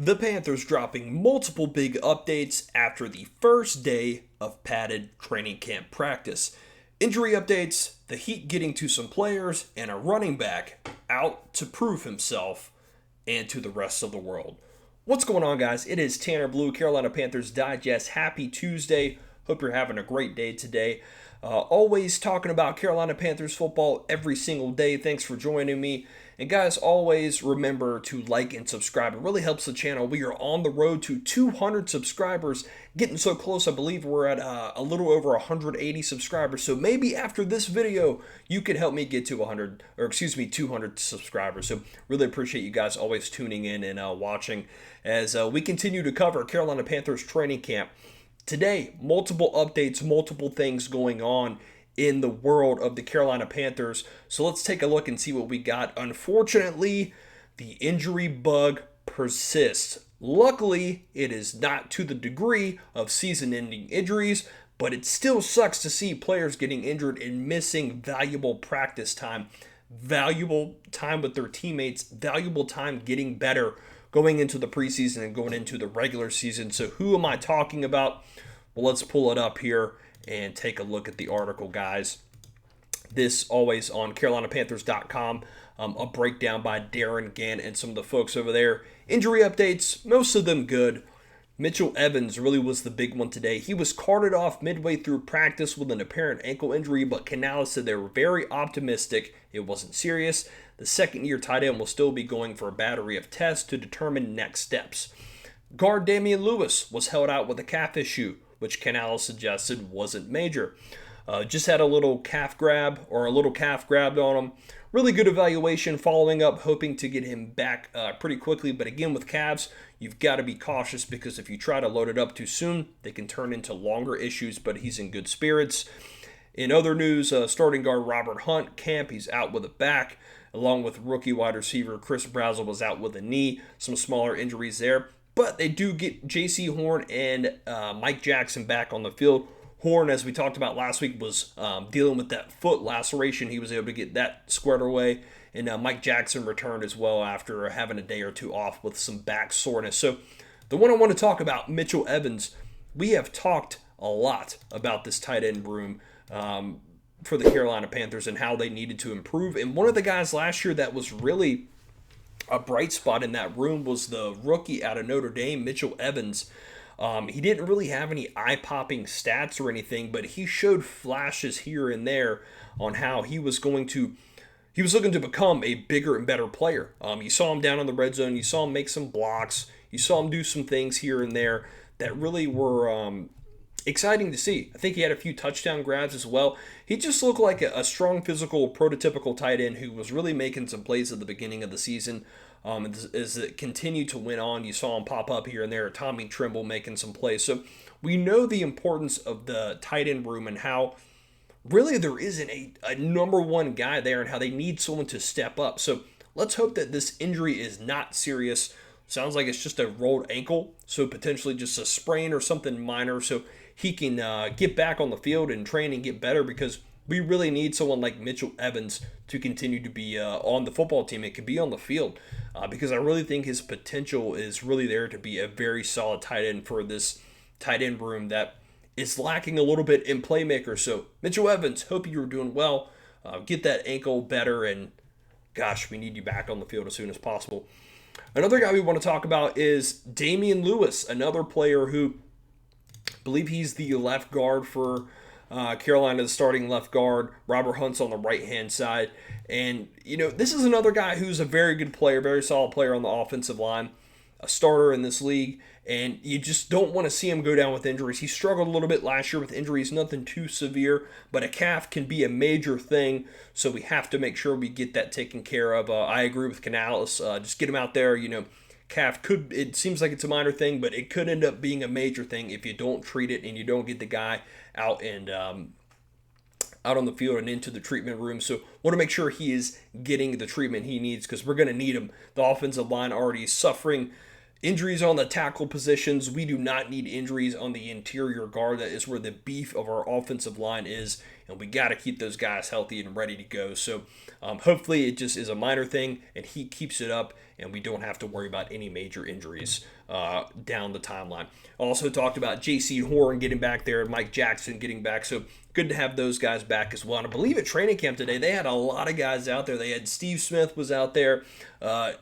The Panthers dropping multiple big updates after the first day of padded training camp practice. Injury updates, the Heat getting to some players, and a running back out to prove himself and to the rest of the world. What's going on, guys? It is Tanner Blue, Carolina Panthers Digest. Happy Tuesday. Hope you're having a great day today. Always talking about Carolina Panthers football every single day. Thanks for joining me. And guys, always remember to like and subscribe. It really helps the channel. We are on the road to 200 subscribers. Getting so close, I believe we're at a little over 180 subscribers. So maybe after this video, you can help me get to 200 subscribers. So really appreciate you guys always tuning in and watching as we continue to cover Carolina Panthers training camp. Today, multiple updates, multiple things going on in the world of the Carolina Panthers. So let's take a look and see what we got. Unfortunately, the injury bug persists. Luckily, it is not to the degree of season-ending injuries, but it still sucks to see players getting injured and missing valuable practice time, valuable time with their teammates, valuable time getting better going into the preseason and going into the regular season. So who am I talking about? Well, let's pull it up here and take a look at the article, guys. This always on CarolinaPanthers.com, a breakdown by Darren Gant and some of the folks over there. Injury updates, most of them good. Mitchell Evans really was the big one today. He was carted off midway through practice with an apparent ankle injury, but Canales said they were very optimistic it wasn't serious. The second-year tight end will still be going for a battery of tests to determine next steps. Guard Damian Lewis was held out with a calf issue, which Canales suggested wasn't major. Just had a little calf grabbed on him. Really good evaluation following up, hoping to get him back pretty quickly. But again, with calves, you've got to be cautious because if you try to load it up too soon, they can turn into longer issues, but he's in good spirits. In other news, starting guard Robert Hunt, camp, he's out with a back, along with rookie wide receiver Chris Brazzell was out with a knee. Some smaller injuries there. But they do get Jaycee Horn and Mike Jackson back on the field. Horn, as we talked about last week, was dealing with that foot laceration. He was able to get that squared away. And Mike Jackson returned as well after having a day or two off with some back soreness. So the one I want to talk about, Mitchell Evans, we have talked a lot about this tight end room for the Carolina Panthers and how they needed to improve. And one of the guys last year that was really a bright spot in that room was the rookie out of Notre Dame, Mitchell Evans. He didn't really have any eye-popping stats or anything, but he showed flashes here and there on how he was looking to become a bigger and better player. You saw him down in the red zone. You saw him make some blocks. You saw him do some things here and there that really were exciting to see. I think he had a few touchdown grabs as well. He just looked like a strong, physical, prototypical tight end who was really making some plays at the beginning of the season. As it continued to win on, you saw him pop up here and there. Tommy Tremble making some plays. So we know the importance of the tight end room and how really there isn't a number one guy there and how they need someone to step up. So let's hope that this injury is not serious. Sounds like it's just a rolled ankle, so potentially just a sprain or something minor, so he can get back on the field and train and get better, because we really need someone like Mitchell Evans to continue to be on the football team and can be on the field, because I really think his potential is really there to be a very solid tight end for this tight end room that is lacking a little bit in playmakers. So Mitchell Evans, hope you're doing well. Get that ankle better, and gosh, we need you back on the field as soon as possible. Another guy we want to talk about is Damian Lewis, another player who I believe he's the left guard for Carolina, the starting left guard. Robert Hunt's on the right-hand side. And, this is another guy who's a very good player, very solid player on the offensive line, a starter in this league, and you just don't want to see him go down with injuries. He struggled a little bit last year with injuries, nothing too severe, but a calf can be a major thing, so we have to make sure we get that taken care of. I agree with Canales. Just get him out there. Calf it seems like it's a minor thing, but it could end up being a major thing if you don't treat it and you don't get the guy out and out on the field and into the treatment room. So want to make sure he is getting the treatment he needs, because we're going to need him. The offensive line already is suffering injuries on the tackle positions. We do not need injuries on the interior guard. That is where the beef of our offensive line is. and we got to keep those guys healthy and ready to go. So hopefully it just is a minor thing, and he keeps it up, and we don't have to worry about any major injuries down the timeline. Also talked about Jaycee Horn getting back there and Mike Jackson getting back. So good to have those guys back as well. And I believe at training camp today, they had a lot of guys out there. They had Steve Smith was out there.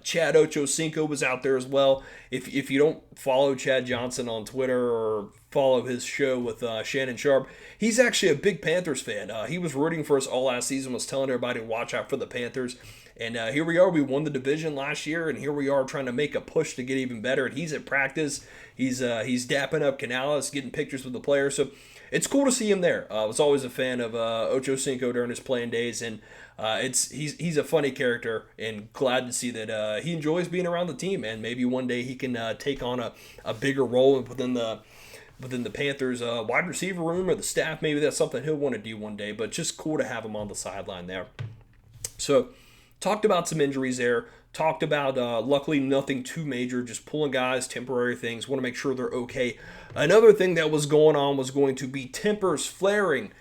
Chad Ochocinco was out there as well. If you don't follow Chad Johnson on Twitter or follow his show with Shannon Sharp, he's actually a big Panthers fan. He was rooting for us all last season, was telling everybody to watch out for the Panthers. And here we are. We won the division last year, and here we are trying to make a push to get even better. And he's at practice. He's dapping up Canales, getting pictures with the players. So it's cool to see him there. I was always a fan of Ochocinco during his playing days, and he's a funny character, and glad to see that he enjoys being around the team. And maybe one day he can take on a bigger role within the Panthers wide receiver room or the staff. Maybe that's something he'll want to do one day. But just cool to have him on the sideline there. So talked about some injuries there. Talked about, luckily, nothing too major, just pulling guys, temporary things. Want to make sure they're okay. Another thing that was going on was going to be tempers flaring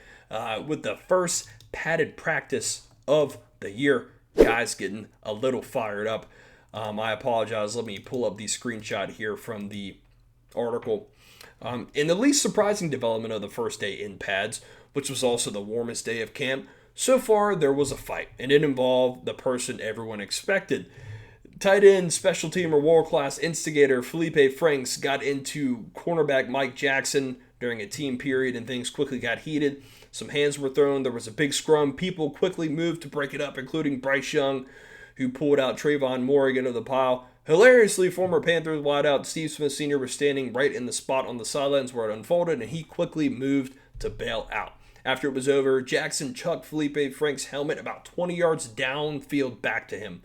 with the first padded practice of the year. Guys getting a little fired up. I apologize. Let me pull up the screenshot here from the article. In the least surprising development of the first day in pads, which was also the warmest day of camp, so far, there was a fight, and it involved the person everyone expected. Tight end, special teamer, world-class instigator Felipe Franks got into cornerback Mike Jackson during a team period, and things quickly got heated. Some hands were thrown. There was a big scrum. People quickly moved to break it up, including Bryce Young, who pulled out Trayvon Morgan of the pile. Hilariously, former Panthers wideout Steve Smith Sr. was standing right in the spot on the sidelines where it unfolded, and he quickly moved to bail out. After it was over, Jackson chucked Felipe Franks' helmet about 20 yards downfield back to him.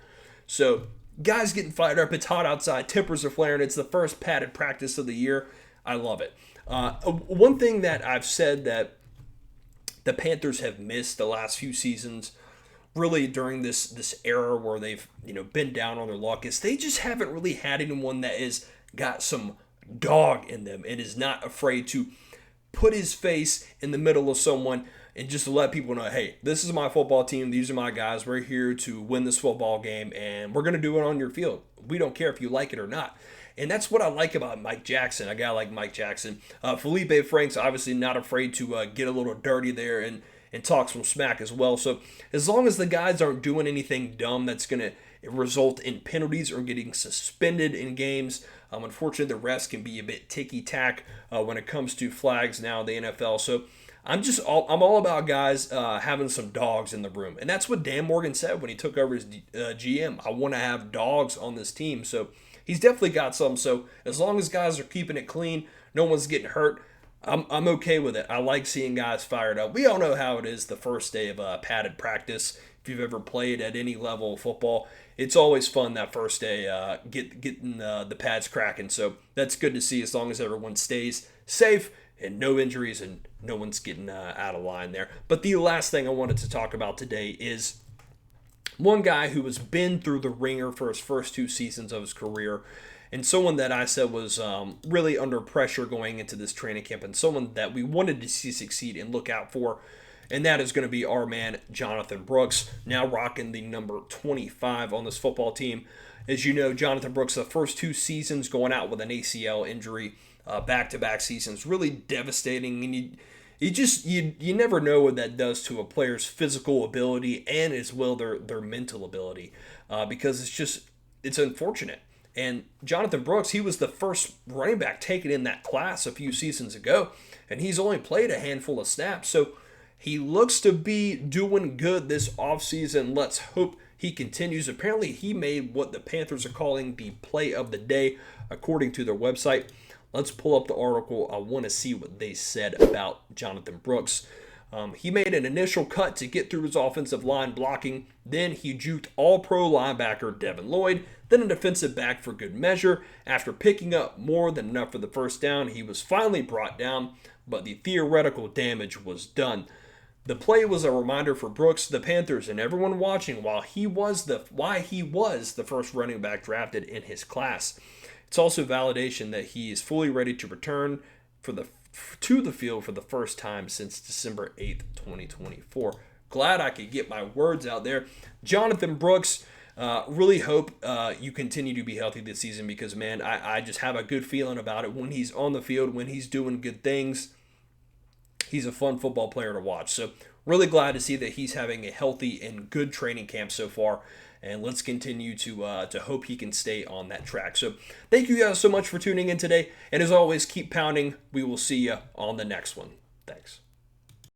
So, guys getting fired up. It's hot outside. Tempers are flaring. It's the first padded practice of the year. I love it. One thing that I've said that the Panthers have missed the last few seasons, really during this era where they've been down on their luck, is they just haven't really had anyone that has got some dog in them and is not afraid to put his face in the middle of someone and just to let people know, hey, this is my football team. These are my guys. We're here to win this football game, and we're going to do it on your field. We don't care if you like it or not. And that's what I like about Mike Jackson, a guy like Mike Jackson. Felipe Franks, obviously not afraid to get a little dirty there and talk some smack as well. So as long as the guys aren't doing anything dumb that's going to result in penalties or getting suspended in games. Unfortunately, the refs can be a bit ticky-tack when it comes to flags now in the NFL. So I'm all about guys having some dogs in the room. And that's what Dan Morgan said when he took over as GM. I want to have dogs on this team. So he's definitely got some. So as long as guys are keeping it clean, no one's getting hurt, I'm okay with it. I like seeing guys fired up. We all know how it is the first day of padded practice. If you've ever played at any level of football, it's always fun that first day getting the pads cracking. So that's good to see as long as everyone stays safe and no injuries and no one's getting out of line there. But the last thing I wanted to talk about today is one guy who has been through the ringer for his first 2 seasons of his career, and someone that I said was really under pressure going into this training camp, and someone that we wanted to see succeed and look out for. And that is going to be our man, Jonathan Brooks, now rocking the number 25 on this football team. As you know, Jonathan Brooks, the first 2 seasons going out with an ACL injury, back-to-back seasons, really devastating. And you never know what that does to a player's physical ability and as well their mental ability, because it's unfortunate. And Jonathan Brooks, he was the first running back taken in that class a few seasons ago, and he's only played a handful of snaps. So he looks to be doing good this offseason. Let's hope he continues. Apparently, he made what the Panthers are calling the play of the day, according to their website. Let's pull up the article. I want to see what they said about Jonathan Brooks. He made an initial cut to get through his offensive line blocking. Then he juked all-pro linebacker Devin Lloyd, then a defensive back for good measure. After picking up more than enough for the first down, he was finally brought down, but the theoretical damage was done. The play was a reminder for Brooks, the Panthers, and everyone watching why he was the first running back drafted in his class. It's also validation that he is fully ready to return to the field for the first time since December 8th, 2024. Glad I could get my words out there. Jonathan Brooks, really hope you continue to be healthy this season because, man, I just have a good feeling about it. When he's on the field, when he's doing good things, he's a fun football player to watch. So really glad to see that he's having a healthy and good training camp so far. And let's continue to hope he can stay on that track. So thank you guys so much for tuning in today. And as always, keep pounding. We will see you on the next one.